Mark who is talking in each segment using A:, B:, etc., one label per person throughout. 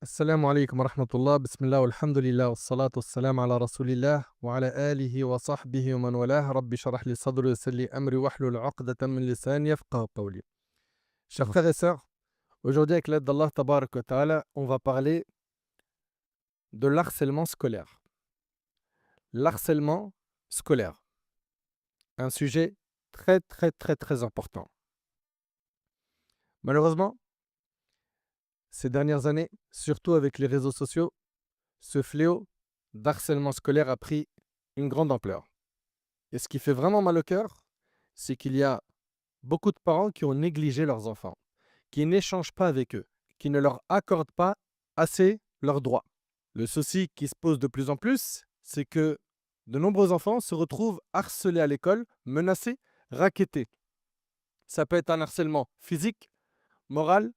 A: السلام عليكم ورحمة الله بسم الله والحمد لله والصلاة والسلام على رسول الله وعلى آله وصحبه ومن والاه ربي شرح لي صدري ويسر لي أمري واحلل عقدة من لساني يفقه قولي. Chers frères et sœurs, aujourd'hui avec l'aide d'Allah Tabarak wa Ta'ala, on va parler de l'harcèlement scolaire. L'harcèlement scolaire, un sujet très très très très important. Malheureusement, ces dernières années, surtout avec les réseaux sociaux, ce fléau d'harcèlement scolaire a pris une grande ampleur. Et ce qui fait vraiment mal au cœur, c'est qu'il y a beaucoup de parents qui ont négligé leurs enfants, qui n'échangent pas avec eux, qui ne leur accordent pas assez leurs droits. Le souci qui se pose de plus en plus, c'est que de nombreux enfants se retrouvent harcelés à l'école, menacés, rackettés. Ça peut être un harcèlement physique, moral,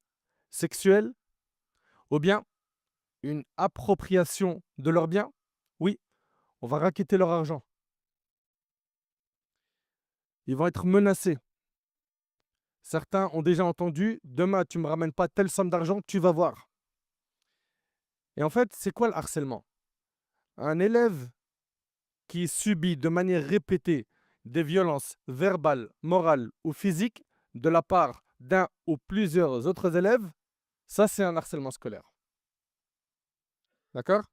A: sexuel, ou bien une appropriation de leurs biens. Oui, on va racketter leur argent. Ils vont être menacés. Certains ont déjà entendu: «Demain, tu ne me ramènes pas telle somme d'argent, tu vas voir». Et en fait, c'est quoi le harcèlement? Un élève qui subit de manière répétée des violences verbales, morales ou physiques de la part d'un ou plusieurs autres élèves, ça, c'est un harcèlement scolaire. D'accord?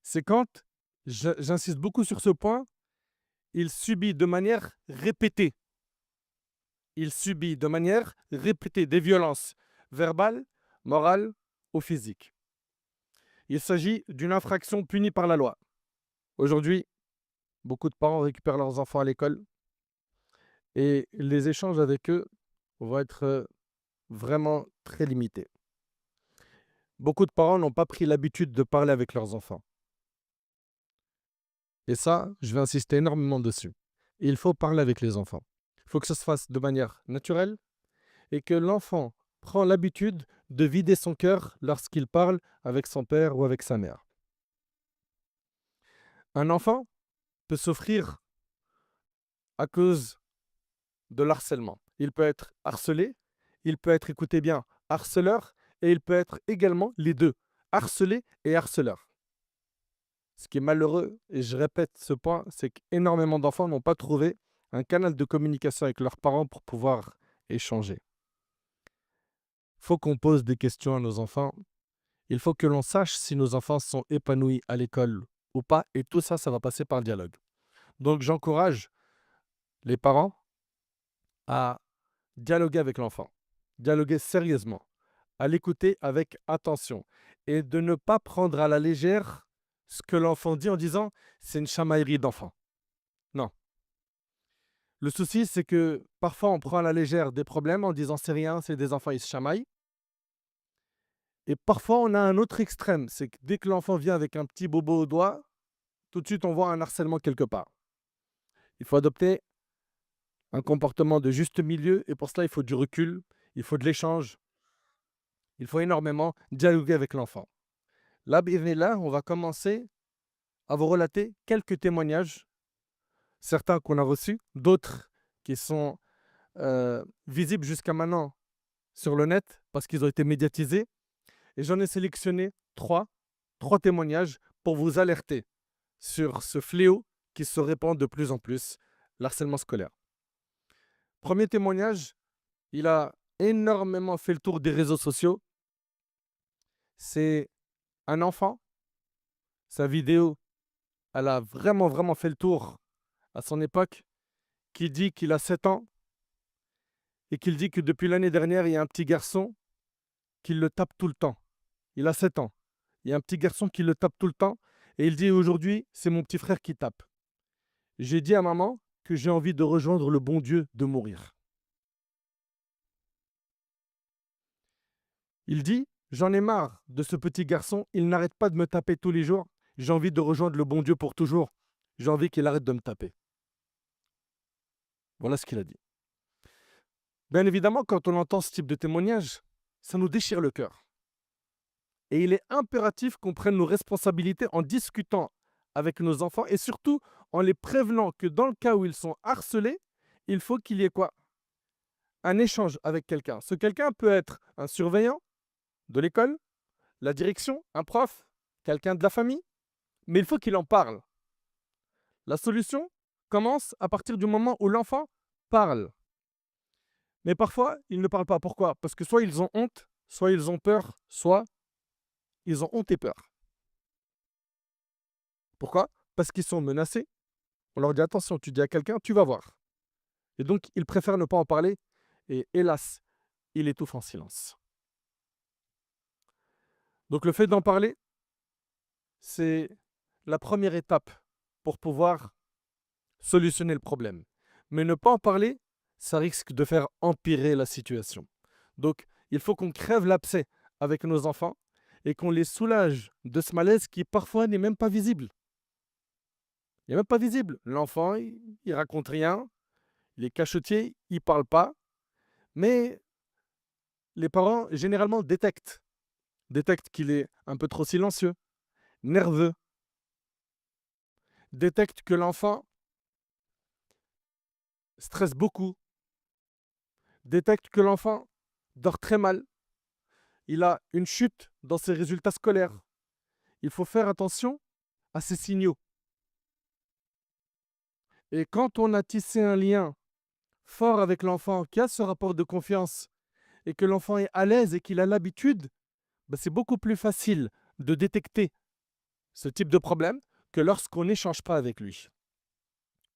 A: C'est quand, j'insiste beaucoup sur ce point, il subit de manière répétée. Il subit de manière répétée des violences verbales, morales ou physiques. Il s'agit d'une infraction punie par la loi. Aujourd'hui, beaucoup de parents récupèrent leurs enfants à l'école et les échanges avec eux vont être vraiment très limités. Beaucoup de parents n'ont pas pris l'habitude de parler avec leurs enfants. Et ça, je vais insister énormément dessus. Il faut parler avec les enfants. Il faut que ça se fasse de manière naturelle et que l'enfant prend l'habitude de vider son cœur lorsqu'il parle avec son père ou avec sa mère. Un enfant peut souffrir à cause de l'harcèlement. Il peut être harcelé, il peut être, écoutez bien, harceleur, et il peut être également les deux, harcelé et harceleur. Ce qui est malheureux, et je répète ce point, c'est qu'énormément d'enfants n'ont pas trouvé un canal de communication avec leurs parents pour pouvoir échanger. Il faut qu'on pose des questions à nos enfants. Il faut que l'on sache si nos enfants sont épanouis à l'école ou pas, et tout ça, ça va passer par le dialogue. Donc j'encourage les parents à dialoguer avec l'enfant, dialoguer sérieusement, à l'écouter avec attention et de ne pas prendre à la légère ce que l'enfant dit en disant c'est une chamaillerie d'enfant. Non. Le souci, c'est que parfois on prend à la légère des problèmes en disant c'est rien, c'est des enfants, ils se chamaillent. Et parfois on a un autre extrême, c'est que dès que l'enfant vient avec un petit bobo au doigt, tout de suite on voit un harcèlement quelque part. Il faut adopter un comportement de juste milieu et pour cela il faut du recul, il faut de l'échange, il faut énormément dialoguer avec l'enfant. Là, bi'idhnillah, on va commencer à vous relater quelques témoignages, certains qu'on a reçus, d'autres qui sont visibles jusqu'à maintenant sur le net parce qu'ils ont été médiatisés. Et j'en ai sélectionné trois témoignages pour vous alerter sur ce fléau qui se répand de plus en plus, l'harcèlement scolaire. Premier témoignage, il a énormément fait le tour des réseaux sociaux. C'est un enfant, sa vidéo, elle a vraiment fait le tour à son époque, qui dit qu'il a 7 ans et qu'il dit que depuis l'année dernière, il y a un petit garçon qui le tape tout le temps. Il a 7 ans. Il y a un petit garçon qui le tape tout le temps et il dit aujourd'hui, c'est mon petit frère qui tape. J'ai dit à maman que j'ai envie de rejoindre le bon Dieu, de mourir. Il dit, j'en ai marre de ce petit garçon, il n'arrête pas de me taper tous les jours. J'ai envie de rejoindre le bon Dieu pour toujours. J'ai envie qu'il arrête de me taper. Voilà ce qu'il a dit. Bien évidemment, quand on entend ce type de témoignage, ça nous déchire le cœur. Et il est impératif qu'on prenne nos responsabilités en discutant avec nos enfants et surtout en les prévenant que dans le cas où ils sont harcelés, il faut qu'il y ait quoi? Un échange avec quelqu'un. Ce quelqu'un peut être un surveillant de l'école, la direction, un prof, quelqu'un de la famille, mais il faut qu'il en parle. La solution commence à partir du moment où l'enfant parle. Mais parfois, ils ne parlent pas. Pourquoi? Parce que soit ils ont honte, soit ils ont peur, soit ils ont honte et peur. Pourquoi? Parce qu'ils sont menacés. On leur dit attention, tu dis à quelqu'un, tu vas voir. Et donc, ils préfèrent ne pas en parler. Et hélas, il étouffe en silence. Donc, le fait d'en parler, c'est la première étape pour pouvoir solutionner le problème. Mais ne pas en parler, ça risque de faire empirer la situation. Donc, il faut qu'on crève l'abcès avec nos enfants et qu'on les soulage de ce malaise qui parfois n'est même pas visible. Il n'est même pas visible. L'enfant, il raconte rien, il est cachetier, il ne parle pas, mais les parents généralement détectent qu'il est un peu trop silencieux, nerveux, détectent que l'enfant stresse beaucoup, détectent que l'enfant dort très mal, il a une chute dans ses résultats scolaires. Il faut faire attention à ces signaux. Et quand on a tissé un lien fort avec l'enfant, qui a ce rapport de confiance, et que l'enfant est à l'aise et qu'il a l'habitude, c'est beaucoup plus facile de détecter ce type de problème que lorsqu'on n'échange pas avec lui.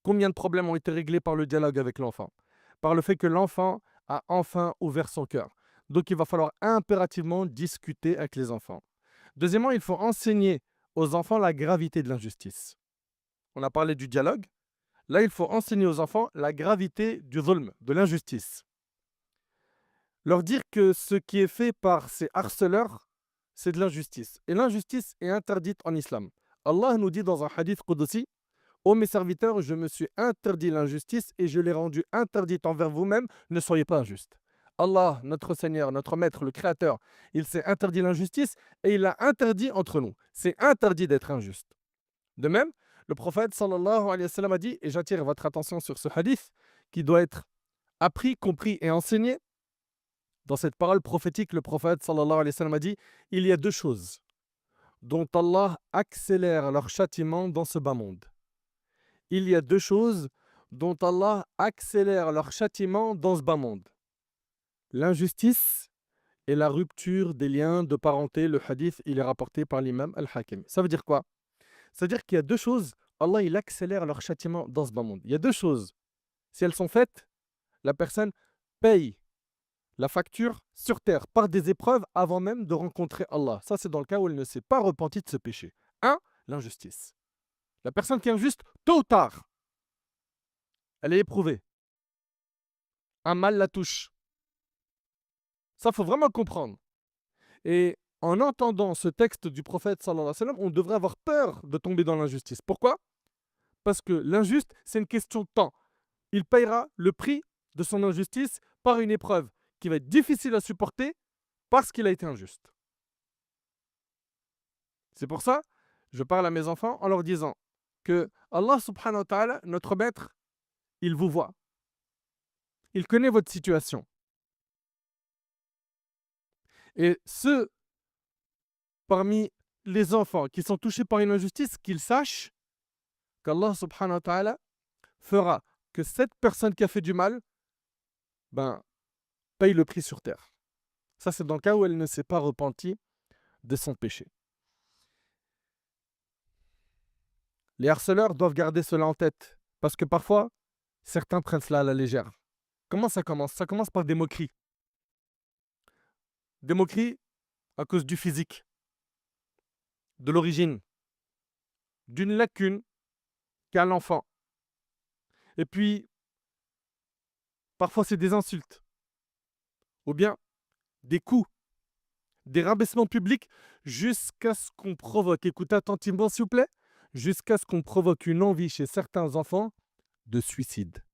A: Combien de problèmes ont été réglés par le dialogue avec l'enfant? Par le fait que l'enfant a enfin ouvert son cœur. Donc il va falloir impérativement discuter avec les enfants. Deuxièmement, il faut enseigner aux enfants la gravité de l'injustice. On a parlé du dialogue. Là, il faut enseigner aux enfants la gravité du zulm, de l'injustice. Leur dire que ce qui est fait par ces harceleurs, c'est de l'injustice. Et l'injustice est interdite en islam. Allah nous dit dans un hadith qudsi: ô mes serviteurs, je me suis interdit l'injustice et je l'ai rendue interdite envers vous-même, ne soyez pas injustes. Allah, notre Seigneur, notre Maître, le Créateur, il s'est interdit l'injustice et il l'a interdit entre nous. C'est interdit d'être injuste. De même, le prophète sallallahu alayhi wa sallam a dit, et j'attire votre attention sur ce hadith, qui doit être appris, compris et enseigné. Dans cette parole prophétique, le prophète sallallahu alayhi wa sallam a dit, il y a deux choses dont Allah accélère leur châtiment dans ce bas monde. Il y a deux choses dont Allah accélère leur châtiment dans ce bas monde. L'injustice et la rupture des liens de parenté. Le hadith, il est rapporté par l'imam Al-Hakim. Ça veut dire quoi? Ça veut dire qu'il y a deux choses, Allah il accélère leur châtiment dans ce bas monde. Il y a deux choses. Si elles sont faites, la personne paye la facture sur terre par des épreuves avant même de rencontrer Allah. Ça, c'est dans le cas où elle ne s'est pas repentie de ce péché. Un, l'injustice. La personne qui est injuste, tôt ou tard, elle est éprouvée. Un mal la touche. Ça, il faut vraiment comprendre. Et en entendant ce texte du prophète, sallallahu alayhi wa sallam, on devrait avoir peur de tomber dans l'injustice. Pourquoi? Parce que l'injuste, c'est une question de temps. Il payera le prix de son injustice par une épreuve qui va être difficile à supporter parce qu'il a été injuste. C'est pour ça, je parle à mes enfants en leur disant que Allah subhanahu wa ta'ala, notre maître, il vous voit. Il connaît votre situation. Et ceux parmi les enfants qui sont touchés par une injustice, qu'ils sachent qu'Allah subhanahu wa ta'ala fera que cette personne qui a fait du mal paye le prix sur terre. Ça, c'est dans le cas où elle ne s'est pas repentie de son péché. Les harceleurs doivent garder cela en tête, parce que parfois, certains prennent cela à la légère. Comment ça commence? Ça commence par des moqueries. Des moqueries à cause du physique, de l'origine, d'une lacune qu'a l'enfant. Et puis, parfois, c'est des insultes, ou bien des coups, des rabaissements publics, jusqu'à ce qu'on provoque, écoutez attentivement s'il vous plaît, jusqu'à ce qu'on provoque une envie chez certains enfants de suicide.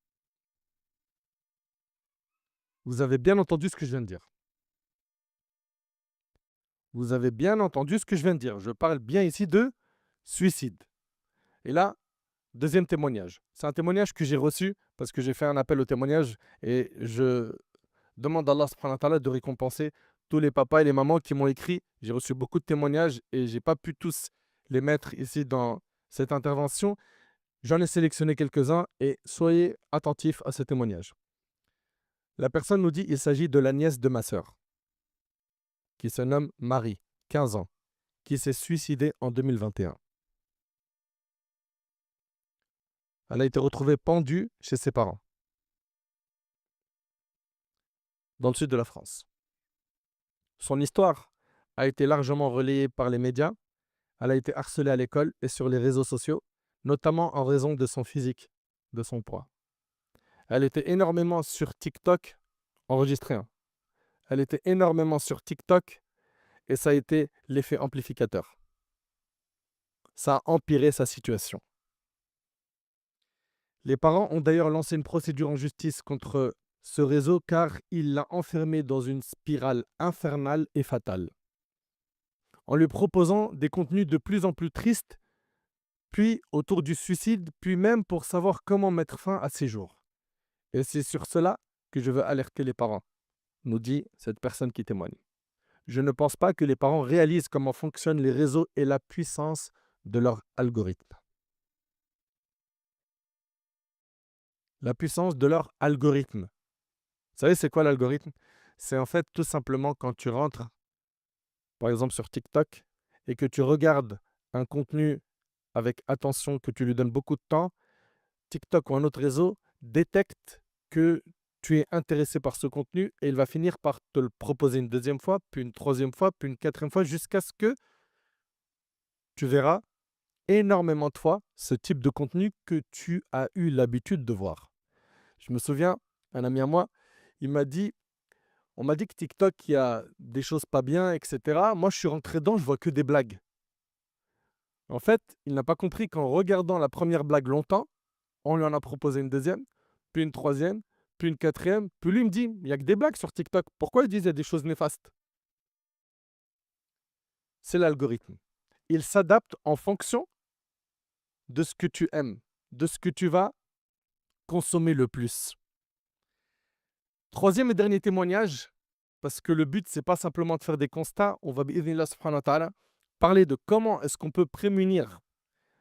A: Vous avez bien entendu ce que je viens de dire. Vous avez bien entendu ce que je viens de dire. Je parle bien ici de suicide. Et là, deuxième témoignage. C'est un témoignage que j'ai reçu parce que j'ai fait un appel au témoignage et je demande à Allah subhanahu wa ta'ala de récompenser tous les papas et les mamans qui m'ont écrit. J'ai reçu beaucoup de témoignages et je n'ai pas pu tous les mettre ici dans cette intervention. J'en ai sélectionné quelques-uns et soyez attentifs à ce témoignage. La personne nous dit qu'il s'agit de la nièce de ma sœur, qui se nomme Marie, 15 ans, qui s'est suicidée en 2021. Elle a été retrouvée pendue chez ses parents, dans le sud de la France. Son histoire a été largement relayée par les médias. Elle a été harcelée à l'école et sur les réseaux sociaux, notamment en raison de son physique, de son poids. Elle était énormément sur TikTok, enregistrée. Elle était énormément sur TikTok et ça a été l'effet amplificateur. Ça a empiré sa situation. Les parents ont d'ailleurs lancé une procédure en justice contre ce réseau car il l'a enfermée dans une spirale infernale et fatale, en lui proposant des contenus de plus en plus tristes, puis autour du suicide, puis même pour savoir comment mettre fin à ses jours. Et c'est sur cela que je veux alerter les parents, nous dit cette personne qui témoigne. Je ne pense pas que les parents réalisent comment fonctionnent les réseaux et la puissance de leur algorithme. La puissance de leur algorithme. Vous savez, c'est quoi l'algorithme? C'est en fait tout simplement quand tu rentres, par exemple sur TikTok, et que tu regardes un contenu avec attention, que tu lui donnes beaucoup de temps, TikTok ou un autre réseau détecte que tu es intéressé par ce contenu et il va finir par te le proposer une deuxième fois, puis une troisième fois, puis une quatrième fois, jusqu'à ce que tu verras énormément de fois ce type de contenu que tu as eu l'habitude de voir. Je me souviens, un ami à moi, on m'a dit que TikTok, il y a des choses pas bien, etc. Moi, je suis rentré dedans, je vois que des blagues. En fait, il n'a pas compris qu'en regardant la première blague longtemps, on lui en a proposé une deuxième, puis une troisième, puis une quatrième. Puis lui me dit, il n'y a que des blagues sur TikTok. Pourquoi ils disent qu'il y a des choses néfastes? C'est l'algorithme. Il s'adapte en fonction de ce que tu aimes, de ce que tu vas consommer le plus. Troisième et dernier témoignage, parce que le but, c'est pas simplement de faire des constats, on va bi'idhnillah subhanahu wa ta'ala, parler de comment est-ce qu'on peut prémunir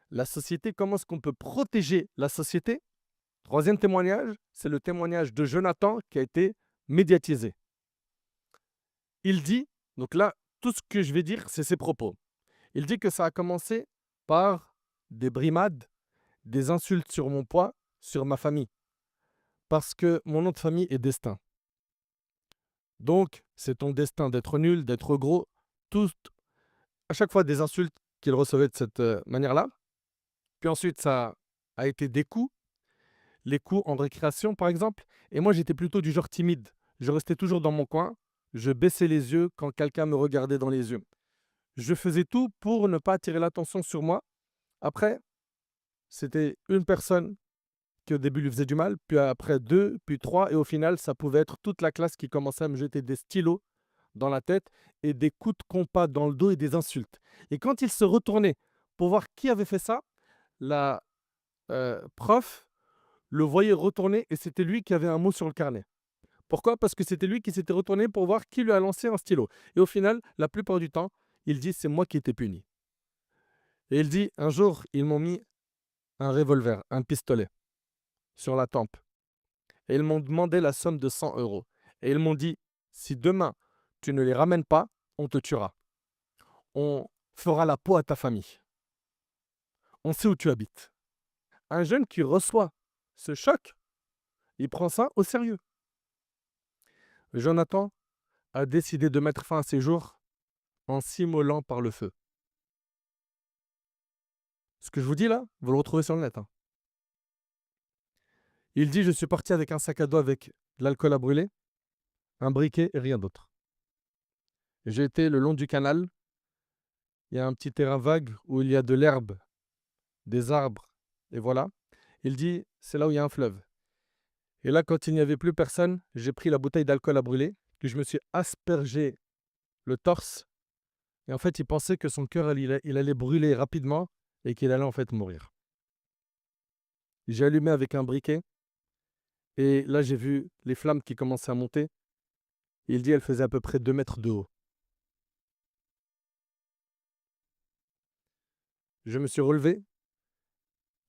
A: la société, comment est-ce qu'on peut protéger la société. Troisième témoignage, c'est le témoignage de Jonathan qui a été médiatisé. Il dit, donc là, tout ce que je vais dire, c'est ses propos. Il dit que ça a commencé par des brimades, des insultes sur mon poids, sur ma famille. Parce que mon nom de famille est Destin. Donc, c'est ton destin d'être nul, d'être gros. Tout, à chaque fois, des insultes qu'il recevait de cette manière-là. Puis ensuite, ça a été des coups. Les coups en récréation, par exemple. Et moi, j'étais plutôt du genre timide. Je restais toujours dans mon coin. Je baissais les yeux quand quelqu'un me regardait dans les yeux. Je faisais tout pour ne pas attirer l'attention sur moi. Après, c'était une personne qui au début lui faisait du mal, puis après deux, puis trois, et au final, ça pouvait être toute la classe qui commençait à me jeter des stylos dans la tête et des coups de compas dans le dos et des insultes. Et quand il se retournait pour voir qui avait fait ça, la prof le voyait retourner et c'était lui qui avait un mot sur le carnet. Pourquoi? Parce que c'était lui qui s'était retourné pour voir qui lui a lancé un stylo. Et au final, la plupart du temps, il dit c'est moi qui étais puni. Et il dit un jour, ils m'ont mis un revolver, un pistolet sur la tempe. Et ils m'ont demandé la somme de 100 euros. Et ils m'ont dit si demain tu ne les ramènes pas, on te tuera. On fera la peau à ta famille. On sait où tu habites. Un jeune qui reçoit ce choc, il prend ça au sérieux. Jonathan a décidé de mettre fin à ses jours en s'immolant par le feu. Ce que je vous dis là, vous le retrouvez sur le net. Il dit, je suis parti avec un sac à dos avec de l'alcool à brûler, un briquet et rien d'autre. J'ai été le long du canal. Il y a un petit terrain vague où il y a de l'herbe, des arbres, et voilà. Il dit, c'est là où il y a un fleuve. Et là, quand il n'y avait plus personne, j'ai pris la bouteille d'alcool à brûler, que je me suis aspergé le torse. Et en fait, il pensait que son cœur, il allait brûler rapidement et qu'il allait en fait mourir. J'ai allumé avec un briquet et là, j'ai vu les flammes qui commençaient à monter. Il dit elle faisait à peu près 2 mètres de haut. Je me suis relevé,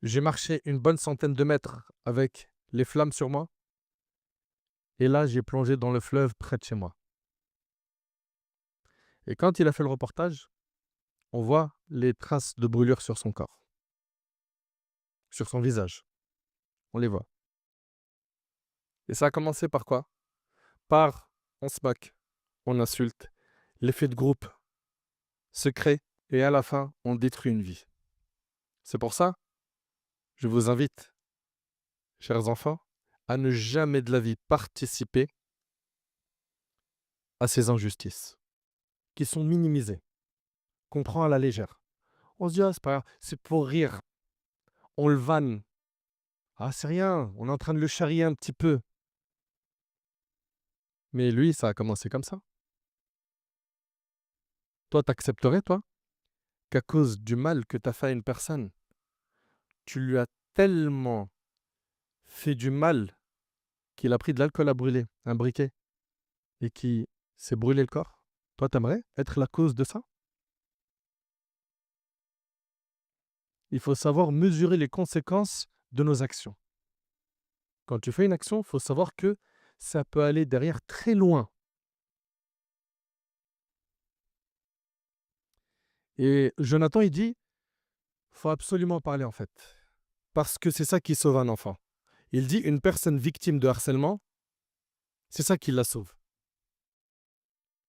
A: j'ai marché une bonne centaine de mètres avec les flammes sur moi, et là, j'ai plongé dans le fleuve près de chez moi. Et quand il a fait le reportage, on voit les traces de brûlure sur son corps, sur son visage. On les voit. Et ça a commencé par quoi? Par on se moque, on insulte, l'effet de groupe se crée, et à la fin, on détruit une vie. C'est pour ça, je vous invite, chers enfants, à ne jamais de la vie participer à ces injustices qui sont minimisées, qu'on prend à la légère. On se dit, ah, c'est pas grave, c'est pour rire. On le vanne. Ah, c'est rien, on est en train de le charrier un petit peu. Mais lui, ça a commencé comme ça. Toi, t'accepterais, toi, qu'à cause du mal que t'as fait à une personne, tu lui as tellement fait du mal qu'il a pris de l'alcool à brûler, un briquet, et qui s'est brûlé le corps? Toi, t'aimerais être la cause de ça? Il faut savoir mesurer les conséquences de nos actions. Quand tu fais une action, il faut savoir que ça peut aller derrière très loin. Et Jonathan, il dit, faut absolument parler en fait. Parce que c'est ça qui sauve un enfant. Il dit, une personne victime de harcèlement, c'est ça qui la sauve.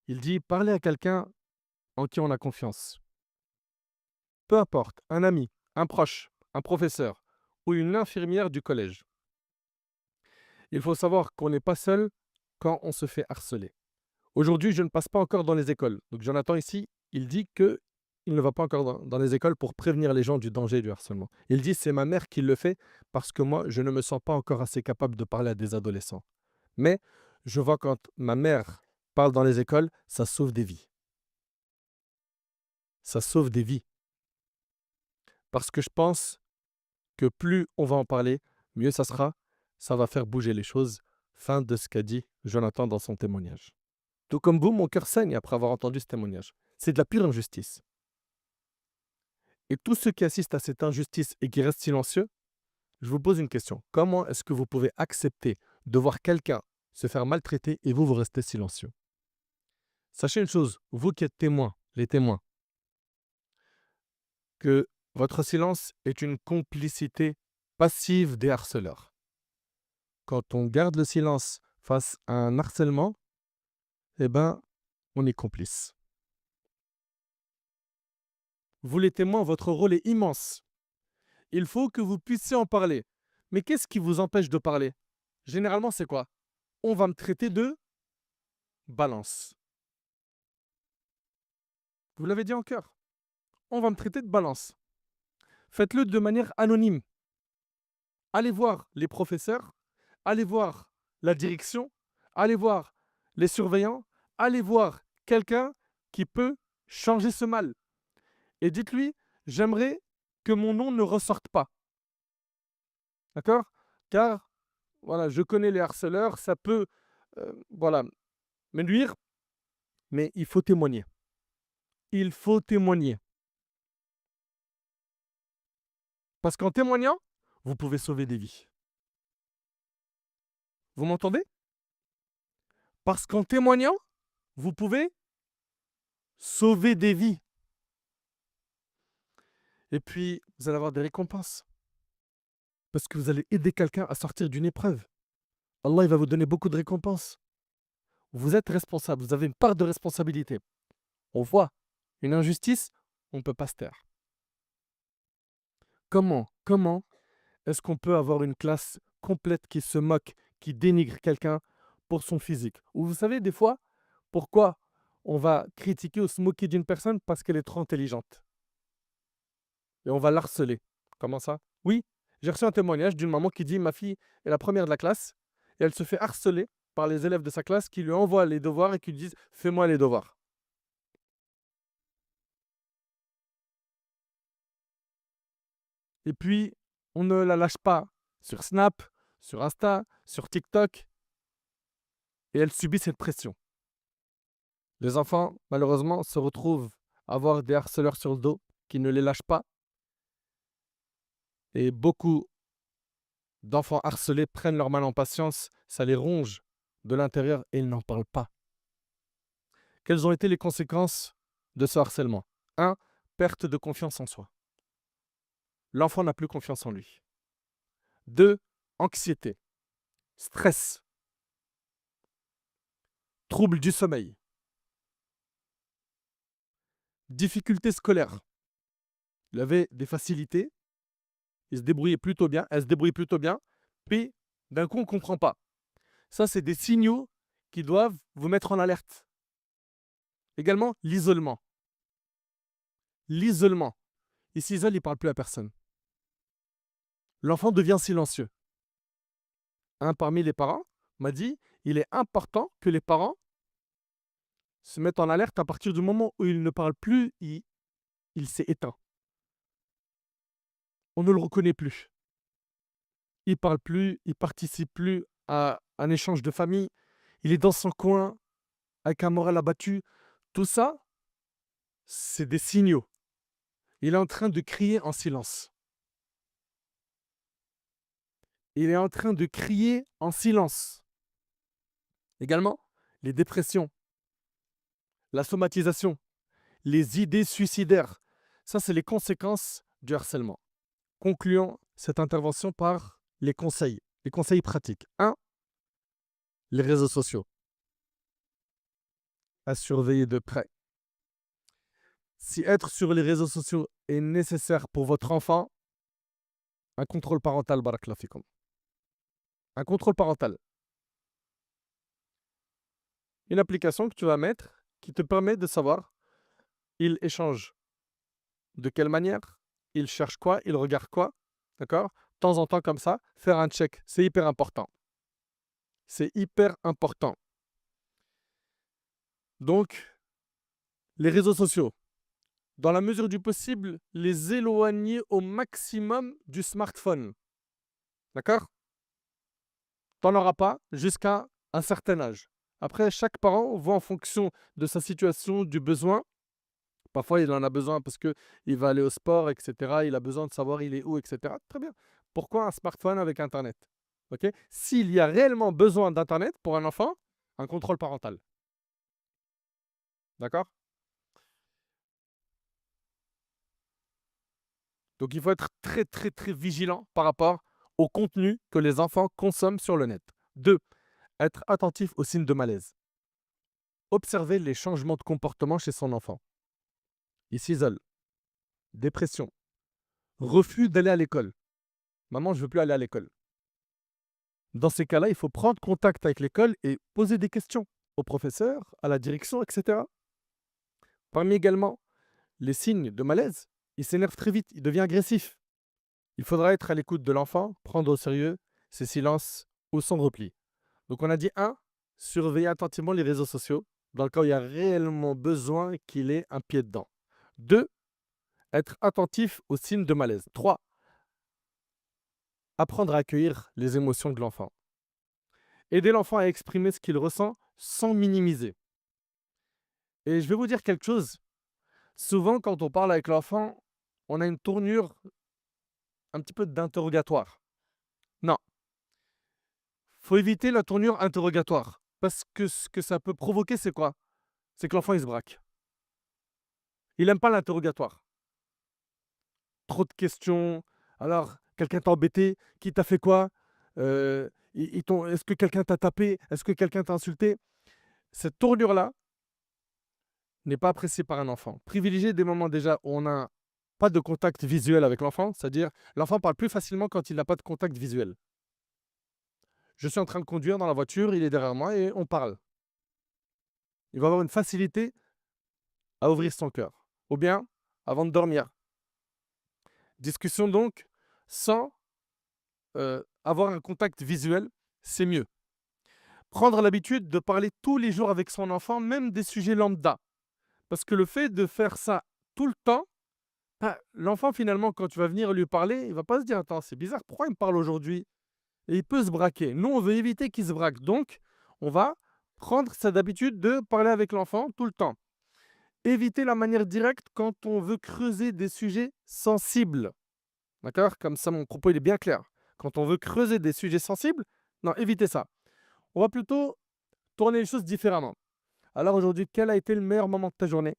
A: Il dit, parler à quelqu'un en qui on a confiance. Peu importe, un ami, un proche, un professeur ou une infirmière du collège. Il faut savoir qu'on n'est pas seul quand on se fait harceler. Aujourd'hui, je ne passe pas encore dans les écoles. Donc Jonathan ici, il dit qu'il ne va pas encore dans les écoles pour prévenir les gens du danger du harcèlement. Il dit c'est ma mère qui le fait parce que moi, je ne me sens pas encore assez capable de parler à des adolescents. Mais je vois quand ma mère parle dans les écoles, ça sauve des vies. Ça sauve des vies. Parce que je pense que plus on va en parler, mieux ça sera. Ça va faire bouger les choses. Fin de ce qu'a dit Jonathan dans son témoignage. Tout comme vous, mon cœur saigne après avoir entendu ce témoignage. C'est de la pure injustice. Et tous ceux qui assistent à cette injustice et qui restent silencieux, je vous pose une question. Comment est-ce que vous pouvez accepter de voir quelqu'un se faire maltraiter et vous restez silencieux? Sachez une chose, vous qui êtes témoins, les témoins, que votre silence est une complicité passive des harceleurs. Quand on garde le silence face à un harcèlement, eh ben, on est complice. Vous les témoins, votre rôle est immense. Il faut que vous puissiez en parler. Mais qu'est-ce qui vous empêche de parler? Généralement, c'est quoi? On va me traiter de balance. Vous l'avez dit en cœur. On va me traiter de balance. Faites-le de manière anonyme. Allez voir les professeurs, allez voir la direction, allez voir les surveillants, allez voir quelqu'un qui peut changer ce mal. Et dites-lui, j'aimerais que mon nom ne ressorte pas. D'accord? Car, voilà, je connais les harceleurs, ça peut, voilà, me nuire, mais il faut témoigner. Il faut témoigner. Parce qu'en témoignant, vous pouvez sauver des vies. Vous m'entendez? Parce qu'en témoignant, vous pouvez sauver des vies. Et puis, vous allez avoir des récompenses. Parce que vous allez aider quelqu'un à sortir d'une épreuve. Allah, il va vous donner beaucoup de récompenses. Vous êtes responsable, vous avez une part de responsabilité. On voit une injustice, on ne peut pas se taire. Comment est-ce qu'on peut avoir une classe complète qui se moque, qui dénigre quelqu'un pour son physique? Ou vous savez, des fois, pourquoi on va critiquer ou se moquer d'une personne? Parce qu'elle est trop intelligente. Et on va l'harceler. Comment ça? Oui, j'ai reçu un témoignage d'une maman qui dit ma fille est la première de la classe et elle se fait harceler par les élèves de sa classe qui lui envoient les devoirs et qui lui disent fais-moi les devoirs. Et puis, on ne la lâche pas sur Snap, sur Insta, sur TikTok et elle subit cette pression. Les enfants, malheureusement, se retrouvent à avoir des harceleurs sur le dos qui ne les lâchent pas. Et beaucoup d'enfants harcelés prennent leur mal en patience, ça les ronge de l'intérieur et ils n'en parlent pas. Quelles ont été les conséquences de ce harcèlement? 1. Perte de confiance en soi. L'enfant n'a plus confiance en lui. 2. Anxiété, stress, troubles du sommeil, difficultés scolaires. Il avait des facilités, il se débrouillait plutôt bien, elle se débrouille plutôt bien, puis d'un coup on ne comprend pas. Ça, c'est des signaux qui doivent vous mettre en alerte. Également, l'isolement. L'isolement. Il s'isole, il ne parle plus à personne. L'enfant devient silencieux. Un parmi les parents m'a dit, il est important que les parents se mettent en alerte à partir du moment où il ne parle plus, il s'est éteint. On ne le reconnaît plus. Il ne parle plus, il ne participe plus à un échange de famille. Il est dans son coin, avec un moral abattu. Tout ça, c'est des signaux. Il est en train de crier en silence. Il est en train de crier en silence. Également, les dépressions, la somatisation, les idées suicidaires. Ça, c'est les conséquences du harcèlement. Concluons cette intervention par les conseils pratiques. 1. Les réseaux sociaux. À surveiller de près. Si être sur les réseaux sociaux est nécessaire pour votre enfant, un contrôle parental, barakallahu fikoum. Un contrôle parental. Une application que tu vas mettre qui te permet de savoir, il échange de quelle manière, il cherche quoi, il regarde quoi, d'accord? De temps en temps comme ça, faire un check, c'est hyper important. C'est hyper important. Donc, les réseaux sociaux, dans la mesure du possible, les éloigner au maximum du smartphone. D'accord? T'en auras pas jusqu'à un certain âge. Après, chaque parent voit en fonction de sa situation, du besoin. Parfois, il en a besoin parce qu'il va aller au sport, etc. Il a besoin de savoir il est où, etc. Très bien. Pourquoi un smartphone avec Internet? Okay? S'il y a réellement besoin d'Internet pour un enfant, un contrôle parental. D'accord? Donc, il faut être très, très, très vigilant par rapport au contenu que les enfants consomment sur le net. 2. Être attentif aux signes de malaise. Observer les changements de comportement chez son enfant. Il s'isole. Dépression. Refus d'aller à l'école. Maman, je ne veux plus aller à l'école. Dans ces cas-là, il faut prendre contact avec l'école et poser des questions au professeur, à la direction, etc. Parmi également les signes de malaise, il s'énerve très vite, il devient agressif. Il faudra être à l'écoute de l'enfant, prendre au sérieux ses silences ou son repli. Donc on a dit 1, surveiller attentivement les réseaux sociaux, dans le cas où il y a réellement besoin qu'il ait un pied dedans. 2, être attentif aux signes de malaise. 3, apprendre à accueillir les émotions de l'enfant. Aider l'enfant à exprimer ce qu'il ressent sans minimiser. Et je vais vous dire quelque chose. Souvent, quand on parle avec l'enfant, on a une tournure un petit peu d'interrogatoire. Non. Faut éviter la tournure interrogatoire. Parce que ce que ça peut provoquer, c'est quoi? C'est que l'enfant, il se braque. Il n'aime pas l'interrogatoire. Trop de questions. Alors, quelqu'un t'a embêté? Qui t'a fait quoi? Est-ce que quelqu'un t'a tapé? Est-ce que quelqu'un t'a insulté? Cette tournure-là n'est pas appréciée par un enfant. Privilégiez des moments déjà où on n'a pas de contact visuel avec l'enfant, c'est-à-dire l'enfant parle plus facilement quand il n'a pas de contact visuel. Je suis en train de conduire dans la voiture, il est derrière moi et on parle. Il va avoir une facilité à ouvrir son cœur. Ou bien, avant de dormir. Discussion donc sans avoir un contact visuel, c'est mieux. Prendre l'habitude de parler tous les jours avec son enfant, même des sujets lambda. Parce que le fait de faire ça tout le temps, l'enfant finalement, quand tu vas venir lui parler, il ne va pas se dire « Attends, c'est bizarre, pourquoi il me parle aujourd'hui ?» Et il peut se braquer. Nous, on veut éviter qu'il se braque. Donc, on va Prendre cette habitude de parler avec l'enfant tout le temps. Éviter la manière directe quand on veut creuser des sujets sensibles. D'accord? Comme ça, mon propos il est bien clair. Quand on veut creuser des sujets sensibles, non, évitez ça. On va plutôt tourner les choses différemment. Alors aujourd'hui, quel a été le meilleur moment de ta journée?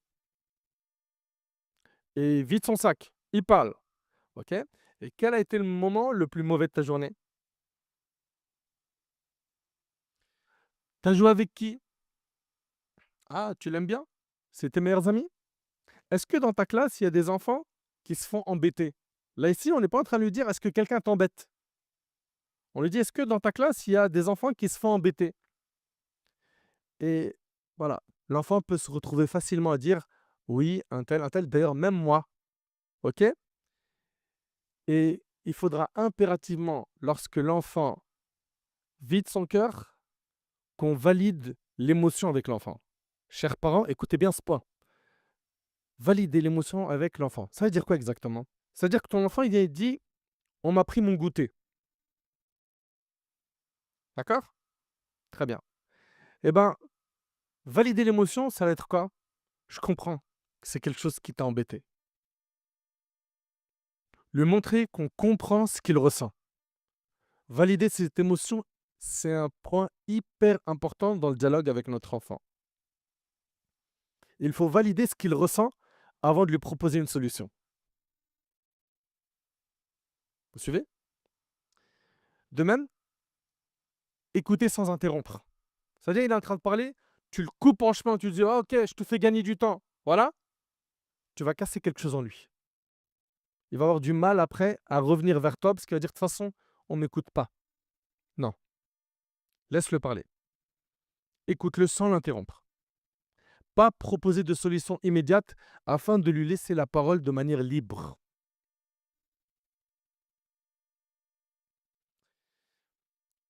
A: Et vide son sac. Il parle. OK? Et quel a été le moment le plus mauvais de ta journée? T'as joué avec qui? Ah, tu l'aimes bien? C'est tes meilleurs amis? Est-ce que dans ta classe, il y a des enfants qui se font embêter? Là, ici, on n'est pas en train de lui dire: «Est-ce que quelqu'un t'embête?» On lui dit: «Est-ce que dans ta classe, il y a des enfants qui se font embêter?» Et voilà, l'enfant peut se retrouver facilement à dire: «Oui, un tel, d'ailleurs même moi». OK? Et il faudra impérativement, lorsque l'enfant vide son cœur, qu'on valide l'émotion avec l'enfant. Chers parents, écoutez bien ce point. Valider l'émotion avec l'enfant. Ça veut dire quoi exactement? Ça veut dire que ton enfant, il dit: «On m'a pris mon goûter». D'accord? Très bien. Eh ben, valider l'émotion, ça va être quoi? Je comprends que c'est quelque chose qui t'a embêté. Lui montrer qu'on comprend ce qu'il ressent. Valider cette émotion, c'est un point hyper important dans le dialogue avec notre enfant. Il faut valider ce qu'il ressent avant de lui proposer une solution. Vous suivez? De même, écouter sans interrompre. C'est-à-dire, il est en train de parler, tu le coupes en chemin, tu lui dis: «Ah, OK, je te fais gagner du temps». Voilà, tu vas casser quelque chose en lui. Il va avoir du mal après à revenir vers toi parce qu'il va dire: «De toute façon, on ne m'écoute pas». Non, laisse-le parler. Écoute-le sans l'interrompre. Pas proposer de solution immédiate afin de lui laisser la parole de manière libre.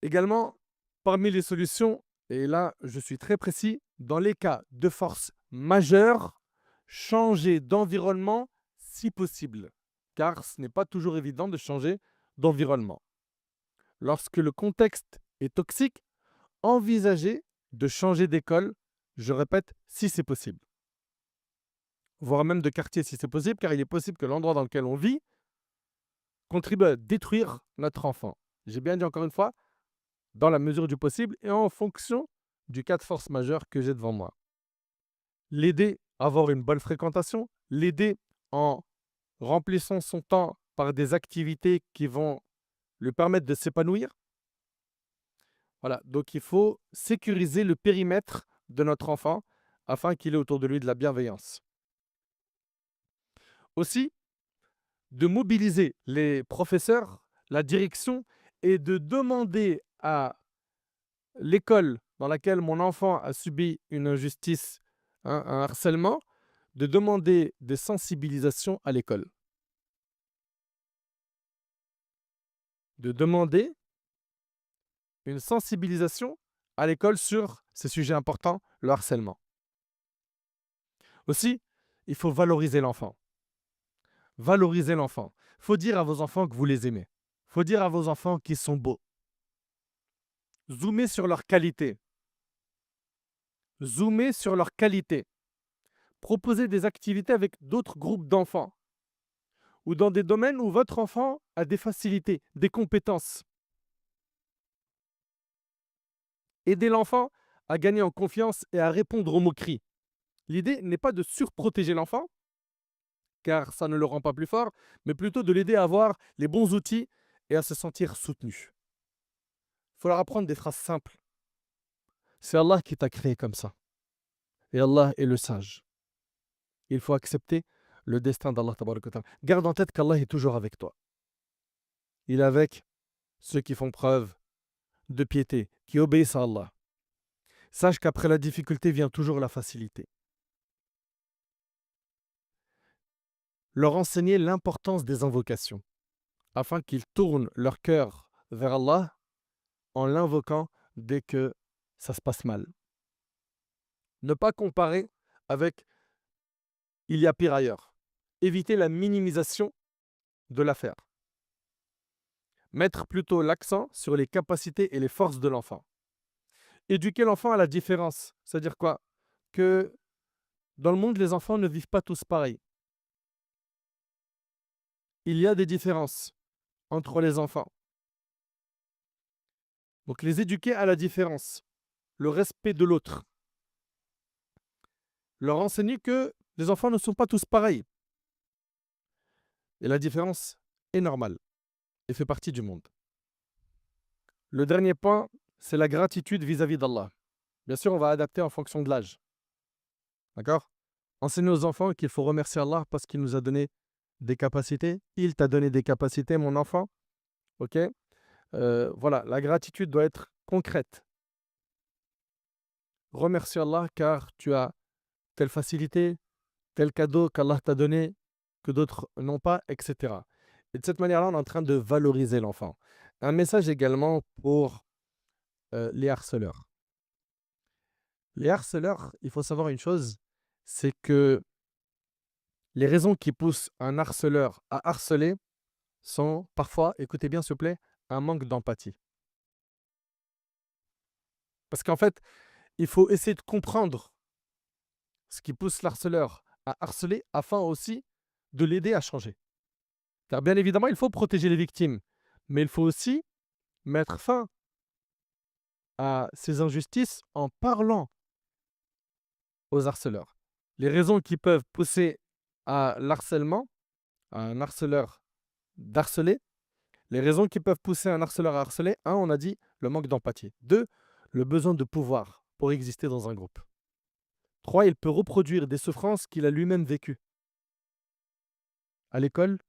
A: Également, parmi les solutions, et là je suis très précis, dans les cas de force majeure, changer d'environnement si possible, car ce n'est pas toujours évident de changer d'environnement. Lorsque le contexte est toxique, envisagez de changer d'école, je répète, si c'est possible. Voire même de quartier si c'est possible, car il est possible que l'endroit dans lequel on vit contribue à détruire notre enfant. J'ai bien dit encore une fois, dans la mesure du possible et en fonction du cas de force majeure que j'ai devant moi. L'aider à avoir une bonne fréquentation, l'aider en remplissant son temps par des activités qui vont lui permettre de s'épanouir. Voilà, donc il faut sécuriser le périmètre de notre enfant afin qu'il ait autour de lui de la bienveillance. Aussi, de mobiliser les professeurs, la direction et de demander à l'école dans laquelle mon enfant a subi une injustice, un harcèlement, de demander des sensibilisations à l'école. De demander une sensibilisation à l'école sur ces sujets importants, le harcèlement. Aussi, il faut valoriser l'enfant. Valoriser l'enfant. Il faut dire à vos enfants que vous les aimez. Il faut dire à vos enfants qu'ils sont beaux. Zoomez sur leur qualité. Zoomez sur leur qualité. Proposez des activités avec d'autres groupes d'enfants ou dans des domaines où votre enfant a des facilités, des compétences. Aidez l'enfant à gagner en confiance et à répondre aux moqueries. L'idée n'est pas de surprotéger l'enfant, car ça ne le rend pas plus fort, mais plutôt de l'aider à avoir les bons outils et à se sentir soutenu. Il faut leur apprendre des phrases simples. C'est Allah qui t'a créé comme ça. Et Allah est le sage. Il faut accepter le destin d'Allah. Garde en tête qu'Allah est toujours avec toi. Il est avec ceux qui font preuve de piété, qui obéissent à Allah. Sache qu'après la difficulté vient toujours la facilité. Leur enseigner l'importance des invocations, afin qu'ils tournent leur cœur vers Allah en l'invoquant dès que ça se passe mal. Ne pas comparer avec il y a pire ailleurs. Éviter la minimisation de l'affaire. Mettre plutôt l'accent sur les capacités et les forces de l'enfant. éduquer l'enfant à la différence. C'est-à-dire quoi? Que dans le monde, les enfants ne vivent pas tous pareil. Il y a des différences entre les enfants. Donc les éduquer à la différence, le respect de l'autre. Leur enseigner que les enfants ne sont pas tous pareils. Et la différence est normale et fait partie du monde. Le dernier point, c'est la gratitude vis-à-vis d'Allah. Bien sûr, on va adapter en fonction de l'âge. D'accord? Enseigner aux enfants qu'il faut remercier Allah parce qu'il nous a donné des capacités. Il t'a donné des capacités, mon enfant. Ok? Voilà, la gratitude doit être concrète. Remercie Allah car tu as telle facilité, tel cadeau qu'Allah t'a donné, que d'autres n'ont pas, etc. Et de cette manière-là, on est en train de valoriser l'enfant. Un message également pour les harceleurs. Les harceleurs, il faut savoir une chose, c'est que les raisons qui poussent un harceleur à harceler sont parfois, écoutez bien s'il vous plaît, un manque d'empathie. Parce qu'en fait, il faut essayer de comprendre ce qui pousse l'harceleur à harceler afin aussi de l'aider à changer. Car bien évidemment, il faut protéger les victimes, mais il faut aussi mettre fin à ces injustices en parlant aux harceleurs. Les raisons qui peuvent pousser à l'harcèlement, à un harceleur d'harceler, les raisons qui peuvent pousser un harceleur à harceler, un, on a dit le manque d'empathie. Deux, le besoin de pouvoir pour exister dans un groupe. Trois, il peut reproduire des souffrances qu'il a lui-même vécues à l'école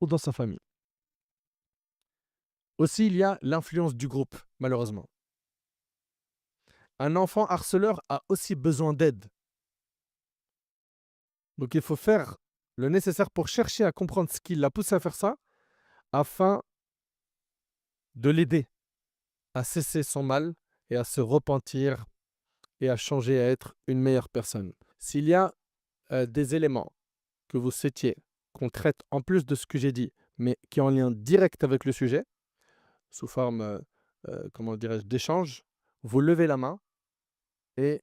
A: ou dans sa famille. Aussi, il y a l'influence du groupe, malheureusement. Un enfant harceleur a aussi besoin d'aide. Donc il faut faire le nécessaire pour chercher à comprendre ce qui l'a poussé à faire ça, afin de l'aider à cesser son mal et à se repentir et à changer, à être une meilleure personne. S'il y a des éléments que vous souhaitiez qu'on traite en plus de ce que j'ai dit, mais qui est en lien direct avec le sujet, sous forme, comment dirais-je, d'échange, vous levez la main et